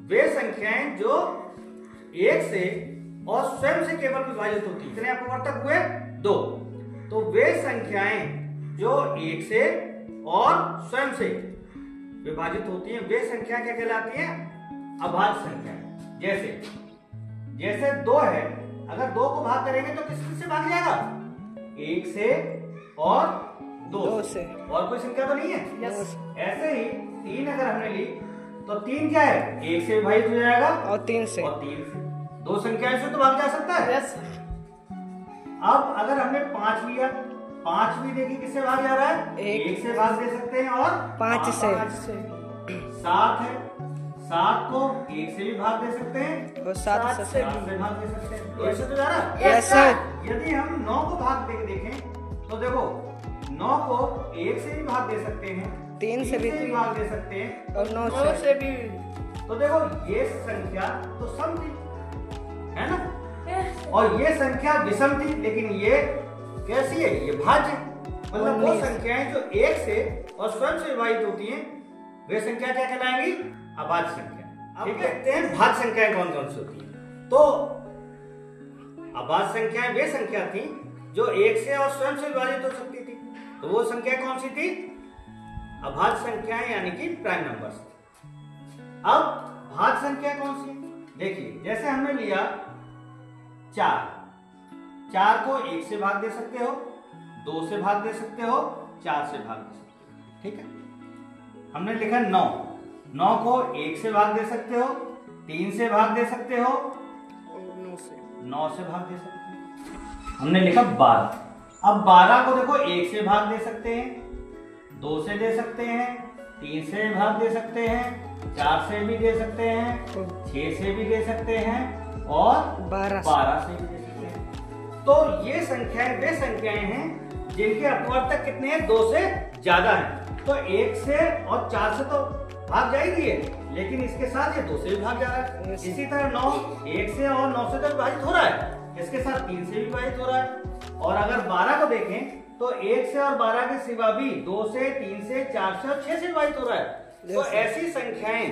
वे संख्याएं जो एक से और स्वयं से केवल विभाजित होती है। कितने अपवर्तक हुए? 2। तो वे संख्याएं जो एक से और स्वयं से विभाजित होती हैं वे संख्या क्या कहलाती हैं? अभाज्य संख्या। जैसे 2 है, अगर 2 को भाग करेंगे तो किससे भाग जाएगा? 1 से और 2 से। और कोई संख्या तो नहीं है? यस। ऐसे ही 3 अगर हमने ली तो 3 क्या है? 1 से विभाजित हो जाएगा और 3 से। 2 संख्याएं से तो भाग जा सकता है। यस। अब अगर हमने 5 लिया, 5 भी देखिए किससे भाग जा रहा है? 1 से भाग दे सकते हैं और 5 से। 7 है, 7 को 1 से भी भाग दे सकते हैं और 7 से भाग दे सकते हैं। 2 से तो जा रहा है। Yes sir. यदि हम 9 को भाग दे देखें तो देखो 9 को 1 से भी भाग दे सकते हैं, 3 से भी भाग दे सकते हैं और 9 से भी। तो देखो ये संख्या तो सम थी, है ना? और ये संख्या विषम थी, लेकिन ये कैसी है? ये भाज्य। मतलब वो संख्याएं जो एक से और स्वयं से विभाजित होती हैं वे संख्या क्या कहलाएंगी? अभाज्य संख्या। अब देखते हैं भाज्य संख्याएं कौन कौन सी होती हैं। तो अभाज्य संख्याएं वे संख्या थी जो एक से और स्वयं से विभाजित हो सकती थी। तो वो संख्या कौन सी थी? अभाज्य संख्याएं, यानी कि प्राइम नंबर्स। अब भाज्य संख्या कौन सी? देखिए जैसे हमने लिया 4 को 1 से भाग दे सकते हो, 2 से भाग दे सकते हो, 4 से भाग दे सकते हो। ठीक है। हमने लिखा 9 को 1 से भाग दे सकते हो, 3 से भाग दे सकते हो, 9 से भाग दे सकते हो। हमने लिखा 12। अब 12 को देखो 1 से भाग दे सकते हैं, 2 से दे सकते हैं, 3 से भाग दे सकते हैं, 4 से भी दे सकते हैं, 6 से भी दे सकते हैं और 12 से भी दे सकते हैं। तो ये संख्याएं वे संख्याएं हैं जिनके अपवर्तक कितने हैं? 2 से ज्यादा हैं। तो 1 से और 4 से तो भाग जाएगी है, लेकिन इसके साथ ये 2 से भी भाग जा रहा है। इसी तरह 9 1 से और 9 से तो विभाजित हो रहा है, इसके साथ 3 से भी विभाजित हो रहा है। और अगर 12 को देखें तो 1 से और 12 के सिवा भी 2 से, 3 से, 4 से और 6 से विभाजित हो रहा है। तो ऐसी संख्याएं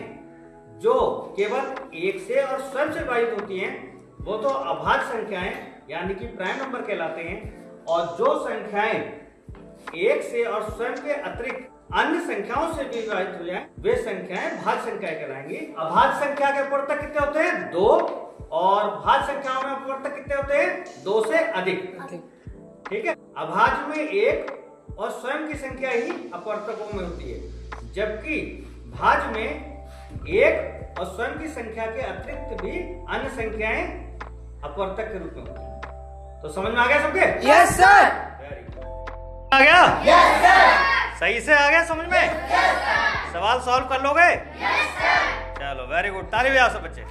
जो केवल 1 से और स्वयं से विभाजित होती हैं वो तो अभाज्य संख्याएं, यानी कि प्राइम नंबर कहलाते हैं। और जो संख्याएं 1 से और स्वयं के अतिरिक्त अन्य संख्याओं से भी विभाजित हो जाए वे संख्याएं भाज्य संख्याएं कहलाएंगी। अभाज्य संख्या के अपवर्तक कितने होते हैं? 2। और भाज्य संख्याओं में अपवर्तक कितने होते हैं? 2 से अधिक। ठीक है। अभाज्य में 1 और स्वयं की संख्या ही अपवर्तकों में होती है, जबकि भाज्य में 1 और स्वयं की संख्या के अतिरिक्त भी अन्य संख्याएं अपवर्तक के रूप में होती हैं। तो समझ में आ गया सबके? Yes sir. आ गया? Yes sir. सही से आ गया समझ में? Yes sir. सवाल सॉल्व कर लोगे? Yes sir. चलो वेरी गुड, ताली बजाओ सब बच्चे।